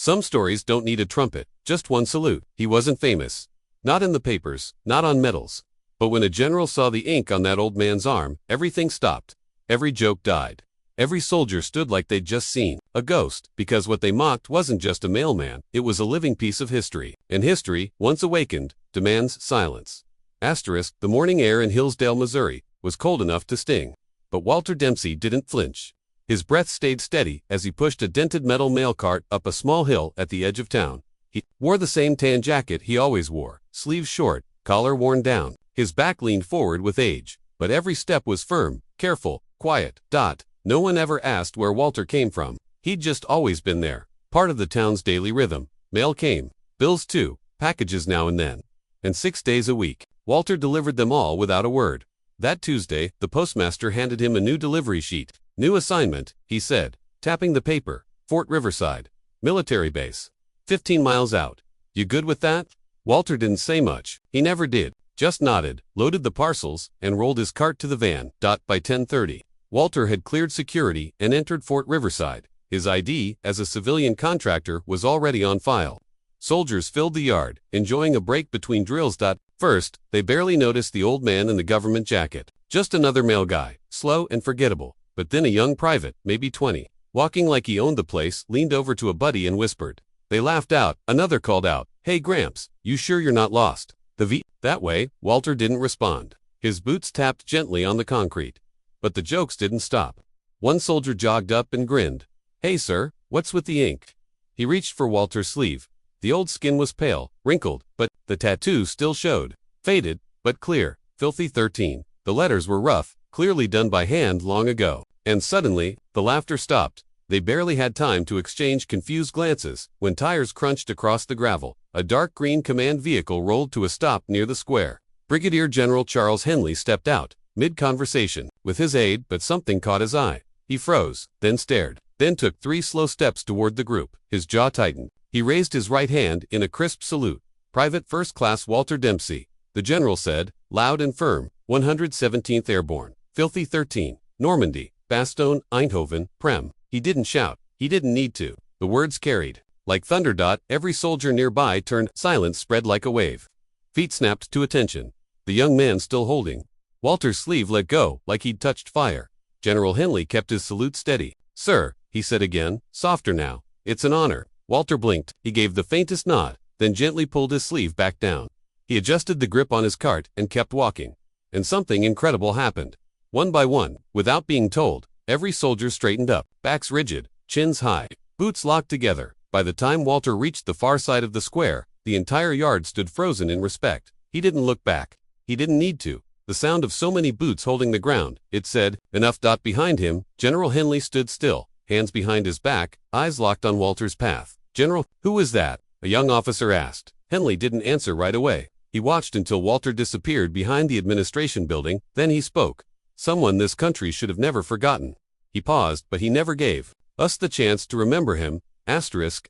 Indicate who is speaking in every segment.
Speaker 1: Some stories don't need a trumpet, just one salute. He wasn't famous. Not in the papers, not on medals. But when a general saw the ink on that old man's arm, everything stopped. Every joke died. Every soldier stood like they'd just seen a ghost, because what they mocked wasn't just a mailman, it was a living piece of history. And history, once awakened, demands silence. Asterisk, the morning air in Hillsdale, Missouri, was cold enough to sting. But Walter Dempsey didn't flinch. His breath stayed steady as he pushed a dented metal mail cart up a small hill at the edge of town. He wore the same tan jacket he always wore, sleeves short, collar worn down. His back leaned forward with age, but every step was firm, careful, quiet. No one ever asked where Walter came from. He'd just always been there, part of the town's daily rhythm. Mail came, bills too, packages now and then. And 6 days a week, Walter delivered them all without a word. That Tuesday, the postmaster handed him a new delivery sheet. New assignment, he said, tapping the paper. Fort Riverside. Military base. 15 miles out. You good with that? Walter didn't say much. He never did. Just nodded, loaded the parcels, and rolled his cart to the van. By 10:30, Walter had cleared security and entered Fort Riverside. His ID as a civilian contractor was already on file. Soldiers filled the yard, enjoying a break between drills. First, they barely noticed the old man in the government jacket. Just another mail guy, slow and forgettable. But then a young private, maybe 20, walking like he owned the place, leaned over to a buddy and whispered. They laughed out. Another called out, "Hey Gramps, you sure you're not lost?" That way, Walter didn't respond. His boots tapped gently on the concrete. But the jokes didn't stop. One soldier jogged up and grinned. "Hey sir, what's with the ink?" He reached for Walter's sleeve. The old skin was pale, wrinkled, but the tattoo still showed. Faded, but clear. Filthy 13. The letters were rough, clearly done by hand long ago. And suddenly, the laughter stopped. They barely had time to exchange confused glances when tires crunched across the gravel. A dark green command vehicle rolled to a stop near the square. Brigadier General Charles Henley stepped out, mid-conversation, with his aide, but something caught his eye. He froze, then stared, then took 3 slow steps toward the group. His jaw tightened. He raised his right hand in a crisp salute. "Private First Class Walter Dempsey," the general said, loud and firm, 117th Airborne, Filthy 13, Normandy, Bastogne, Eindhoven, Prem. He didn't shout. He didn't need to. The words carried. Like thunder. Every soldier nearby turned. Silence spread like a wave. Feet snapped to attention. The young man still holding Walter's sleeve let go, like he'd touched fire. General Henley kept his salute steady. "Sir," he said again, softer now. "It's an honor." Walter blinked. He gave the faintest nod, then gently pulled his sleeve back down. He adjusted the grip on his cart and kept walking. And something incredible happened. One by one, without being told, every soldier straightened up, backs rigid, chins high, boots locked together. By the time Walter reached the far side of the square, the entire yard stood frozen in respect. He didn't look back. He didn't need to. The sound of so many boots holding the ground, it said, enough. Behind him, General Henley stood still, hands behind his back, eyes locked on Walter's path. "General, who was that?" a young officer asked. Henley didn't answer right away. He watched until Walter disappeared behind the administration building, then he spoke. "Someone this country should have never forgotten." He paused, but he never gave us the chance to remember him. Asterisk.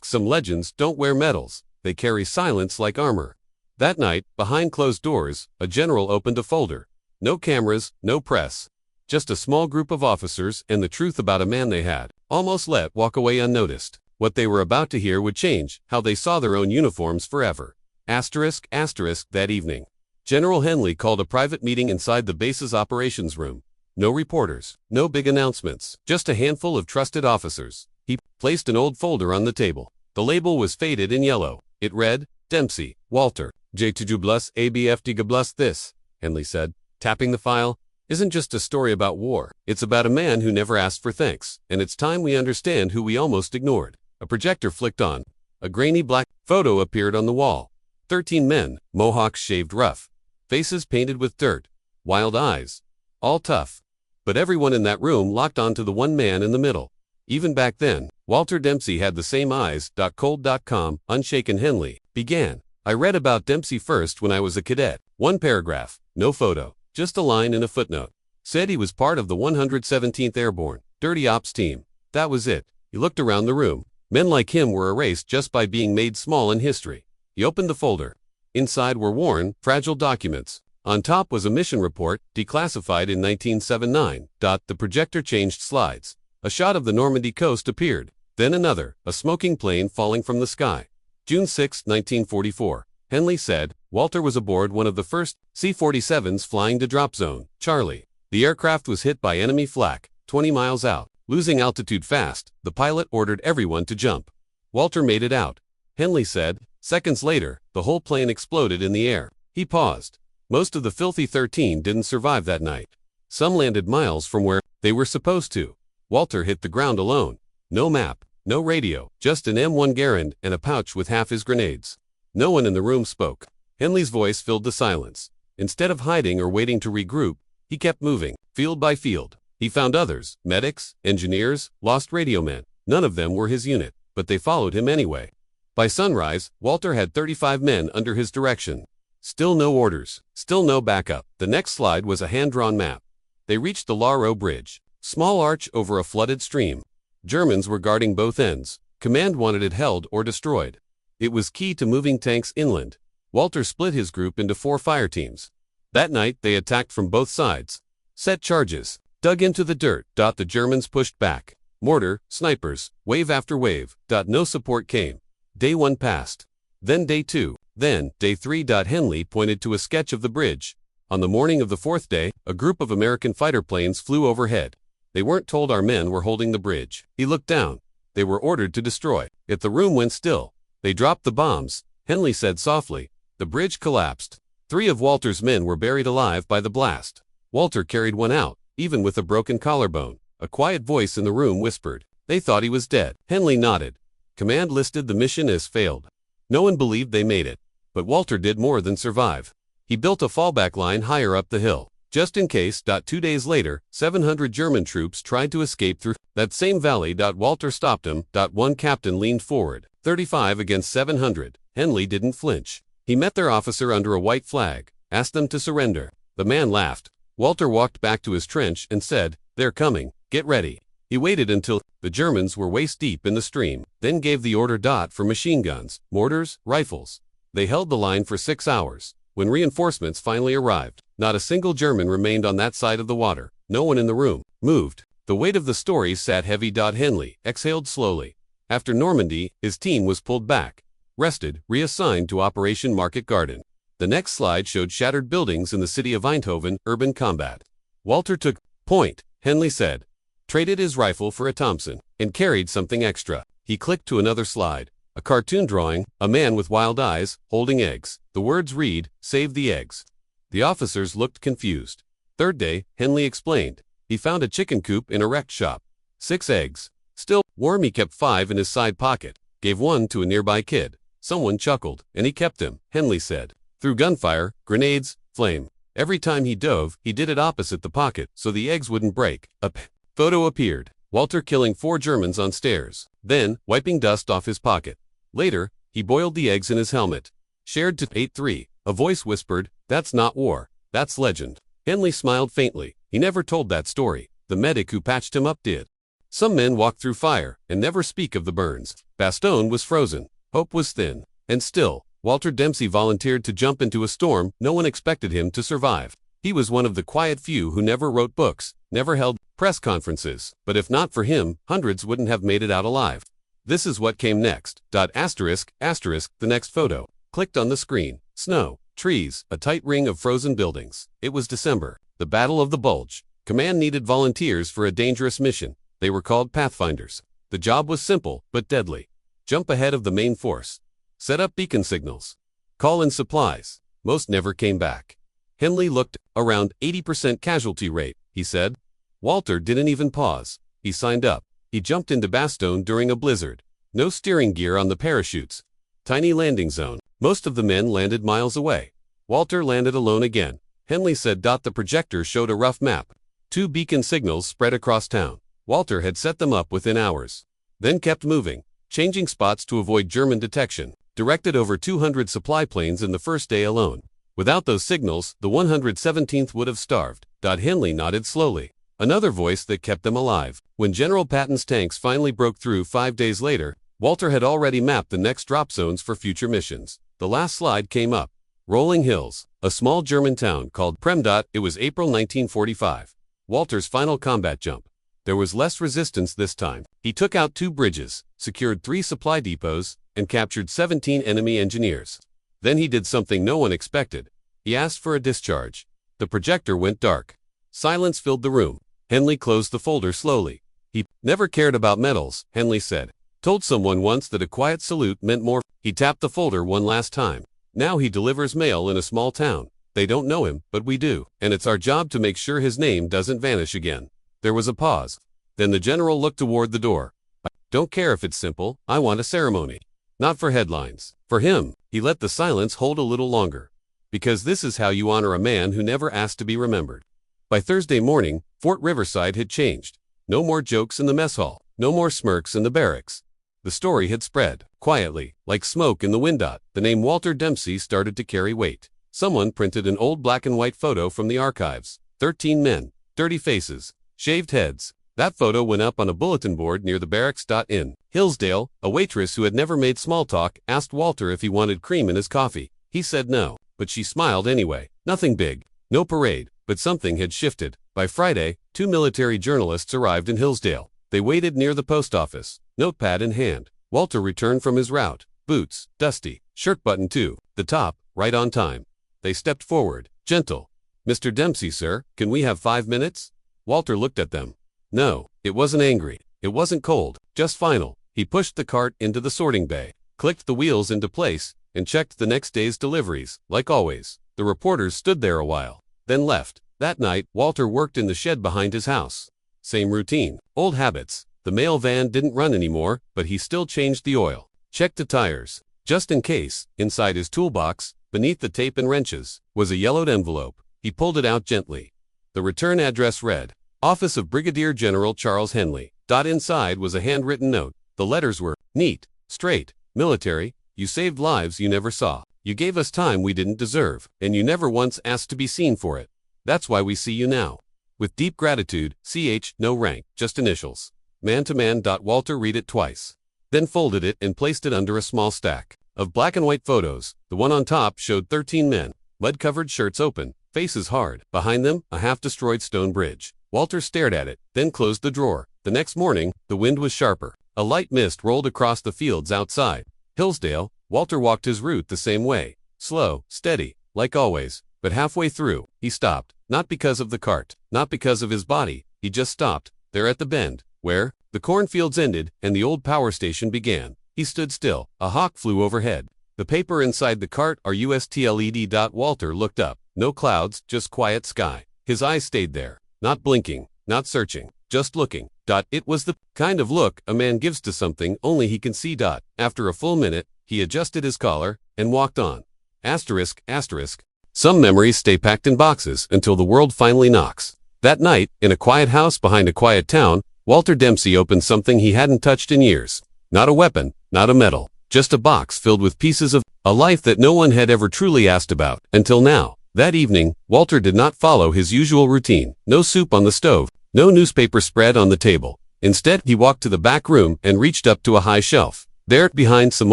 Speaker 1: Some legends don't wear medals. They carry silence like armor. That night, behind closed doors, a general opened a folder. No cameras, no press. Just a small group of officers and the truth about a man they had almost let walk away unnoticed. What they were about to hear would change how they saw their own uniforms forever. Asterisk. That evening, General Henley called a private meeting inside the base's operations room. No reporters, no big announcements, just a handful of trusted officers. He placed an old folder on the table. The label was faded and yellow. It read, "Dempsey, Walter, J2 ABFD this," Henley said, tapping the file. "Isn't just a story about war. It's about a man who never asked for thanks, and it's time we understand who we almost ignored." A projector flicked on. A grainy black photo appeared on the wall. 13 men, mohawks shaved rough, faces painted with dirt, wild eyes, all tough. But everyone in that room locked onto the one man in the middle. Even back then, Walter Dempsey had the same eyes. Cold.com, unshaken. Henley began. "I read about Dempsey first when I was a cadet. One paragraph, no photo, just a line in a footnote. Said he was part of the 117th Airborne, Dirty Ops team. That was it." He looked around the room. Men like him were erased just by being made small in history. He opened the folder. Inside were worn, fragile documents. On top was a mission report, declassified in 1979. The projector changed slides. A shot of the Normandy coast appeared. Then another, a smoking plane falling from the sky. June 6, 1944. Henley said, Walter was aboard one of the first C-47s flying to drop zone, Charlie. The aircraft was hit by enemy flak, 20 miles out. Losing altitude fast, the pilot ordered everyone to jump. Walter made it out. Henley said, seconds later, the whole plane exploded in the air. He paused. Most of the filthy 13 didn't survive that night. Some landed miles from where they were supposed to. Walter hit the ground alone. No map, no radio, just an M1 Garand and a pouch with half his grenades. No one in the room spoke. Henley's voice filled the silence. Instead of hiding or waiting to regroup, he kept moving, field by field. He found others, medics, engineers, lost radio men. None of them were his unit, but they followed him anyway. By sunrise, Walter had 35 men under his direction. Still no orders, still no backup. The next slide was a hand-drawn map. They reached the Laro Bridge, small arch over a flooded stream. Germans were guarding both ends. Command wanted it held or destroyed. It was key to moving tanks inland. Walter split his group into 4 fire teams. That night they attacked from both sides. Set charges. Dug into the dirt. The Germans pushed back. Mortar, snipers, wave after wave. No support came. Day 1 passed. Then day 2. Then day 3. Henley pointed to a sketch of the bridge. On the morning of the 4th day, a group of American fighter planes flew overhead. They weren't told our men were holding the bridge. He looked down. They were ordered to destroy. Yet the room went still. They dropped the bombs. Henley said softly. The bridge collapsed. 3 of Walter's men were buried alive by the blast. Walter carried one out, even with a broken collarbone. A quiet voice in the room whispered. They thought he was dead. Henley nodded. Command listed the mission as failed. No one believed they made it. But Walter did more than survive. He built a fallback line higher up the hill, just in case. 2 days later, 700 German troops tried to escape through that same valley. Walter stopped them. One captain leaned forward. 35 against 700. Henley didn't flinch. He met their officer under a white flag, asked them to surrender. The man laughed. Walter walked back to his trench and said, "They're coming, get ready." He waited until the Germans were waist-deep in the stream, then gave the order for machine guns, mortars, rifles. They held the line for 6 hours. When reinforcements finally arrived, not a single German remained on that side of the water. No one in the room moved. The weight of the story sat heavy. Henley exhaled slowly. After Normandy, his team was pulled back, rested, reassigned to Operation Market Garden. The next slide showed shattered buildings in the city of Eindhoven, urban combat. Walter took point, Henley said, traded his rifle for a Thompson, and carried something extra. He clicked to another slide. A cartoon drawing, a man with wild eyes, holding eggs. The words read, "Save the eggs." The officers looked confused. 3rd day, Henley explained. He found a chicken coop in a wrecked shop. 6 eggs. Still warm. He kept 5 in his side pocket. Gave 1 to a nearby kid. Someone chuckled, and he kept them, Henley said. Through gunfire, grenades, flame. Every time he dove, he did it opposite the pocket, so the eggs wouldn't break. A photo appeared. Walter killing 4 Germans on stairs. Then, wiping dust off his pocket. Later, he boiled the eggs in his helmet. Shared to 8-3. A voice whispered, "That's not war. That's legend." Henley smiled faintly. He never told that story. The medic who patched him up did. Some men walk through fire and never speak of the burns. Bastogne was frozen. Hope was thin. And still, Walter Dempsey volunteered to jump into a storm. No one expected him to survive. He was one of the quiet few who never wrote books, never held press conferences. But if not for him, hundreds wouldn't have made it out alive. This is what came next. Asterisk, asterisk, the next photo. Clicked on the screen. Snow, trees, a tight ring of frozen buildings. It was December. The Battle of the Bulge. Command needed volunteers for a dangerous mission. They were called Pathfinders. The job was simple, but deadly. Jump ahead of the main force. Set up beacon signals. Call in supplies. Most never came back. Henley looked. Around 80% casualty rate, he said. Walter didn't even pause. He signed up. He jumped into Bastogne during a blizzard. No steering gear on the parachutes. Tiny landing zone. Most of the men landed miles away. Walter landed alone again. Henley said. The projector showed a rough map. 2 beacon signals spread across town. Walter had set them up within hours. Then kept moving, changing spots to avoid German detection. Directed over 200 supply planes in the first day alone. Without those signals, the 117th would have starved. Henley nodded slowly. Another voice that kept them alive. When General Patton's tanks finally broke through 5 days later, Walter had already mapped the next drop zones for future missions. The last slide came up. Rolling Hills, a small German town called Prem. It was April 1945. Walter's final combat jump. There was less resistance this time. He took out 2 bridges, secured 3 supply depots, and captured 17 enemy engineers. Then he did something no one expected. He asked for a discharge. The projector went dark. Silence filled the room. Henley closed the folder slowly. He never cared about medals, Henley said. Told someone once that a quiet salute meant more. He tapped the folder one last time. Now he delivers mail in a small town. They don't know him, but we do, and it's our job to make sure his name doesn't vanish again. There was a pause. Then the general looked toward the door. I don't care if it's simple, I want a ceremony. Not for headlines. For him, he let the silence hold a little longer. Because this is how you honor a man who never asked to be remembered. By Thursday morning, Fort Riverside had changed. No more jokes in the mess hall. No more smirks in the barracks. The story had spread, quietly, like smoke in the wind. The name Walter Dempsey started to carry weight. Someone printed an old black and white photo from the archives. 13 men, dirty faces, shaved heads. That photo went up on a bulletin board near the barracks. In Hillsdale, a waitress who had never made small talk asked Walter if he wanted cream in his coffee. He said no, but she smiled anyway. Nothing big, no parade, but something had shifted. By Friday, 2 military journalists arrived in Hillsdale. They waited near the post office, notepad in hand. Walter returned from his route, boots, dusty, shirt buttoned to the top, right on time. They stepped forward, gentle. Mr. Dempsey, sir, can we have 5 minutes? Walter looked at them. No, it wasn't angry. It wasn't cold, just final. He pushed the cart into the sorting bay, clicked the wheels into place, and checked the next day's deliveries. Like always, the reporters stood there a while, then left. That night, Walter worked in the shed behind his house. Same routine, old habits. The mail van didn't run anymore, but he still changed the oil, checked the tires. Just in case, inside his toolbox, beneath the tape and wrenches, was a yellowed envelope. He pulled it out gently. The return address read, Office of Brigadier General Charles Henley. Inside was a handwritten note. The letters were neat, straight, military. You saved lives you never saw. You gave us time we didn't deserve, and you never once asked to be seen for it. That's why we see you now. With deep gratitude, CH, no rank, just initials. Man to man. Walter read it twice. Then folded it and placed it under a small stack of black and white photos. The one on top showed 13 men, mud-covered shirts open, faces hard. Behind them, a half-destroyed stone bridge. Walter stared at it, then closed the drawer. The next morning, the wind was sharper. A light mist rolled across the fields outside. Hillsdale, Walter walked his route the same way. Slow, steady, like always. But halfway through, he stopped. Not because of the cart, not because of his body. He just stopped, there at the bend, where the cornfields ended and the old power station began. He stood still. A hawk flew overhead. The paper inside the cart RUSTLED. Walter looked up. No clouds, just quiet sky. His eyes stayed there. Not blinking, not searching, just looking. It was the kind of look a man gives to something only he can see. After a full minute, he adjusted his collar and walked on. Asterisk, asterisk. Some memories stay packed in boxes until the world finally knocks. That night, in a quiet house behind a quiet town, Walter Dempsey opened something he hadn't touched in years. Not a weapon, not a medal, just a box filled with pieces of a life that no one had ever truly asked about, until now. That evening, Walter did not follow his usual routine. No soup on the stove, no newspaper spread on the table. Instead, he walked to the back room and reached up to a high shelf. There, behind some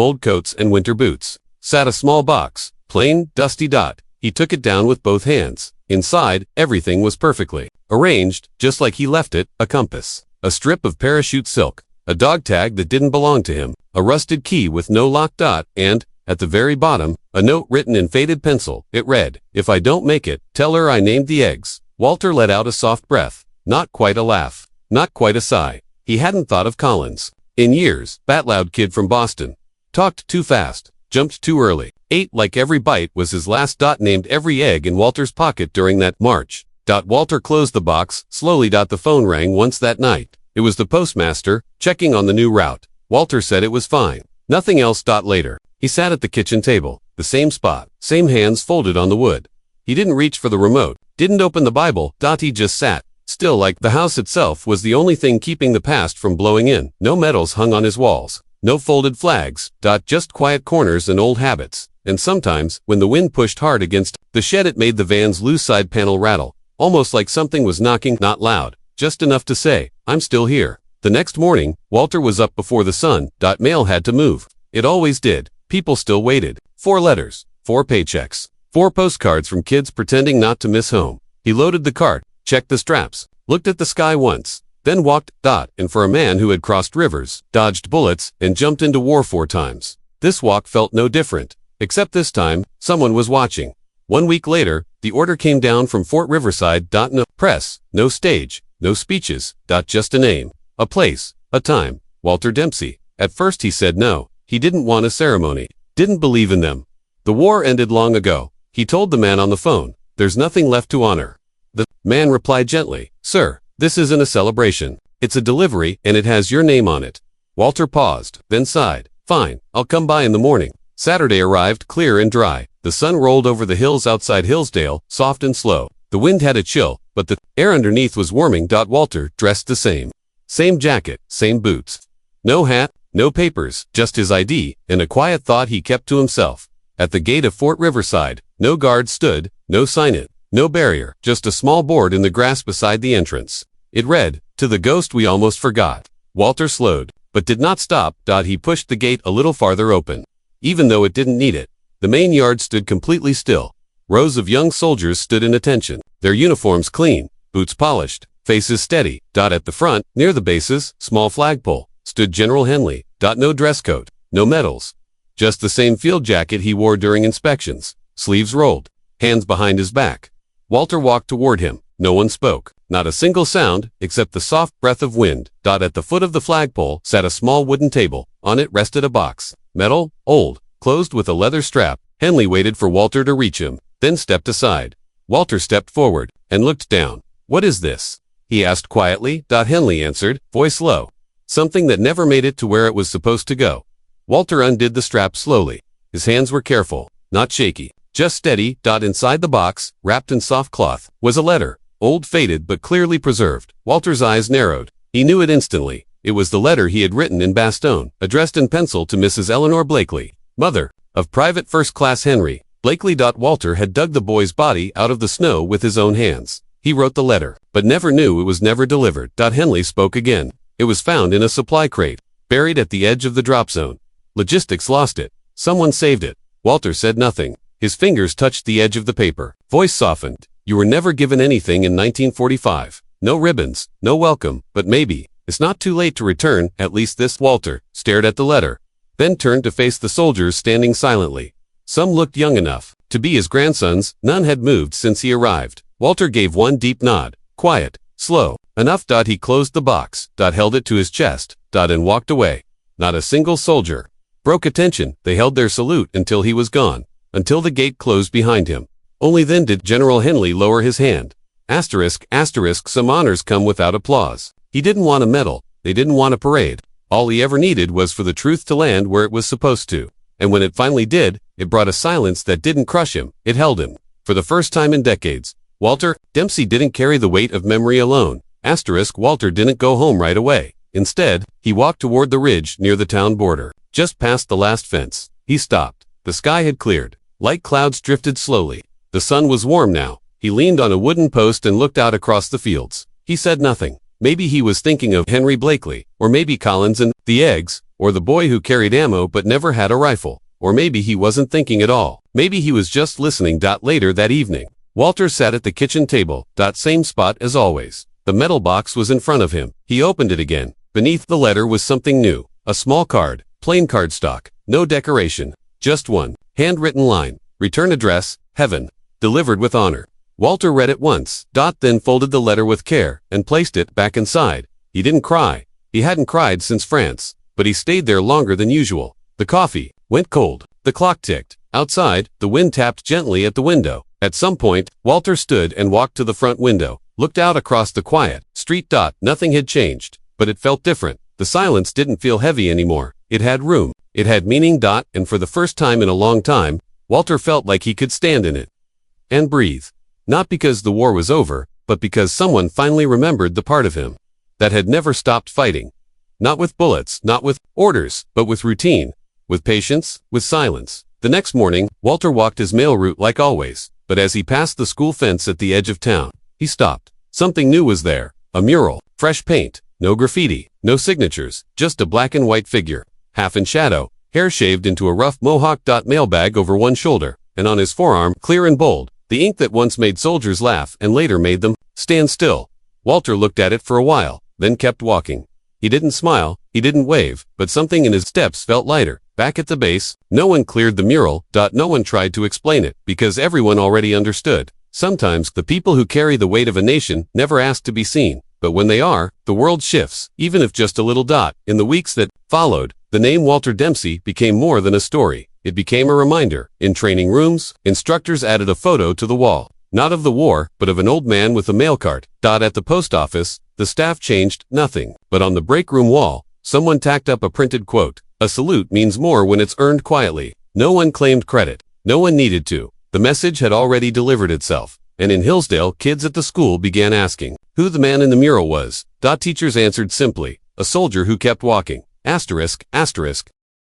Speaker 1: old coats and winter boots, sat a small box, plain, dusty. He took it down with both hands. Inside, everything was perfectly arranged, just like he left it. A compass, a strip of parachute silk, a dog tag that didn't belong to him, a rusted key with no lock. And, at the very bottom, a note written in faded pencil. It read, If I don't make it, tell her I named the eggs. Walter let out a soft breath. Not quite a laugh. Not quite a sigh. He hadn't thought of Collins in years. Bat-loud kid from Boston. Talked too fast. Jumped too early. Ate like every bite was his last. Named every egg in Walter's pocket during that march. Walter closed the box, slowly. The phone rang once that night. It was the postmaster, checking on the new route. Walter said it was fine. Nothing else. Later, he sat at the kitchen table. The same spot, same hands folded on the wood. He didn't reach for the remote, didn't open the Bible. He just sat. Still, like the house itself was the only thing keeping the past from blowing in. No medals hung on his walls. No folded flags. Just quiet corners and old habits. And sometimes, when the wind pushed hard against the shed, it made the van's loose side panel rattle. Almost like something was knocking, not loud. Just enough to say, I'm still here. The next morning, Walter was up before the sun. Mail had to move. It always did. People still waited. 4 letters, 4 paychecks, 4 postcards from kids pretending not to miss home. He loaded the cart, checked the straps, looked at the sky once, then walked, and for a man who had crossed rivers, dodged bullets, and jumped into war 4 times, this walk felt no different. Except this time, someone was watching. 1 week later, the order came down from Fort Riverside. No press, no stage, no speeches, just a name, a place, a time, Walter Dempsey. At first he said no, he didn't want a ceremony, didn't believe in them. The war ended long ago, he told the man on the phone. There's nothing left to honor. The man replied gently, Sir, this isn't a celebration. It's a delivery, and it has your name on it. Walter paused, then sighed. Fine, I'll come by in the morning. Saturday arrived clear and dry. The sun rolled over the hills outside Hillsdale, soft and slow. The wind had a chill, but the air underneath was warming. Walter dressed the same. Same jacket, same boots. No hat, no papers, just his ID, and a quiet thought he kept to himself. At the gate of Fort Riverside, no guard stood, no sign, no barrier, just a small board in the grass beside the entrance. It read, To the ghost we almost forgot. Walter slowed, but did not stop. He pushed the gate a little farther open. Even though it didn't need it, the main yard stood completely still. Rows of young soldiers stood in attention, their uniforms clean, boots polished, faces steady. At the front, near the bases, small flagpole, stood General Henley. No dress coat, no medals. Just the same field jacket he wore during inspections, sleeves rolled, hands behind his back. Walter walked toward him. No one spoke, not a single sound, except the soft breath of wind. At the foot of the flagpole sat a small wooden table. On it rested a box, metal, old, closed with a leather strap. Henley waited for Walter to reach him, then stepped aside. Walter stepped forward, and looked down. What is this? He asked quietly. Henley answered, voice low. Something that never made it to where it was supposed to go. Walter undid the strap slowly. His hands were careful, not shaky, just steady. Inside the box, wrapped in soft cloth, was a letter, old, faded, but clearly preserved. Walter's eyes narrowed. He knew it instantly. It was the letter he had written in Bastogne, addressed in pencil to Mrs. Eleanor Blakely, mother of Private First Class Henry Blakely. Walter had dug the boy's body out of the snow with his own hands. He wrote the letter, but never knew it was never delivered. Henley spoke again. It was found in a supply crate, buried at the edge of the drop zone. Logistics lost it. Someone saved it. Walter said nothing. His fingers touched the edge of the paper. Voice softened. You were never given anything in 1945. No ribbons, no welcome, but maybe it's not too late to return, at least this. Walter stared at the letter, then turned to face the soldiers standing silently. Some looked young enough to be his grandsons. None had moved since he arrived. Walter gave one deep nod. Quiet, slow, enough. He closed the box, held it to his chest, and walked away. Not a single soldier broke attention. They held their salute until he was gone, until the gate closed behind him. Only then did General Henley lower his hand. Some honors come without applause. He didn't want a medal. They didn't want a parade. All he ever needed was for the truth to land where it was supposed to. And when it finally did, it brought a silence that didn't crush him. It held him. For the first time in decades, Walter Dempsey didn't carry the weight of memory alone. Walter didn't go home right away. Instead, he walked toward the ridge near the town border. Just past the last fence, he stopped. The sky had cleared. Light clouds drifted slowly. The sun was warm now. He leaned on a wooden post and looked out across the fields. He said nothing. Maybe he was thinking of Henry Blakely, or maybe Collins and the eggs, or the boy who carried ammo but never had a rifle. Or maybe he wasn't thinking at all. Maybe he was just listening. Later that evening, Walter sat at the kitchen table. Same spot as always. The metal box was in front of him. He opened it again. Beneath the letter was something new. A small card, plain cardstock, no decoration, just one handwritten line. Return address, Heaven. Delivered with honor. Walter read it once, then folded the letter with care and placed it back inside. He didn't cry. He hadn't cried since France, but he stayed there longer than usual. The coffee went cold. The clock ticked. Outside, the wind tapped gently at the window. At some point, Walter stood and walked to the front window, looked out across the quiet street. Nothing had changed, but it felt different. The silence didn't feel heavy anymore. It had room. It had meaning. And for the first time in a long time, Walter felt like he could stand in it and breathe. Not because the war was over, but because someone finally remembered the part of him that had never stopped fighting. Not with bullets, not with orders, but with routine, with patience, with silence. The next morning, Walter walked his mail route like always, but as he passed the school fence at the edge of town, he stopped. Something new was there. A mural, fresh paint, no graffiti, no signatures, just a black and white figure, half in shadow, hair shaved into a rough mohawk. Mailbag over one shoulder, and on his forearm, clear and bold, the ink that once made soldiers laugh and later made them stand still. Walter looked at it for a while. then kept walking. He didn't smile, he didn't wave, but something in his steps felt lighter. Back at the base, no one cleared the mural. No one tried to explain it, because everyone already understood. Sometimes, the people who carry the weight of a nation never ask to be seen. But when they are, the world shifts, even if just a little. In the weeks that followed, the name Walter Dempsey became more than a story. It became a reminder. In training rooms, instructors added a photo to the wall. Not of the war, but of an old man with a mail cart. At the post office, the staff changed nothing. But on the break room wall, someone tacked up a printed quote. A salute means more when it's earned quietly. No one claimed credit. No one needed to. The message had already delivered itself. And in Hillsdale, kids at the school began asking who the man in the mural was. Teachers answered simply, a soldier who kept walking. Asterisk, asterisk,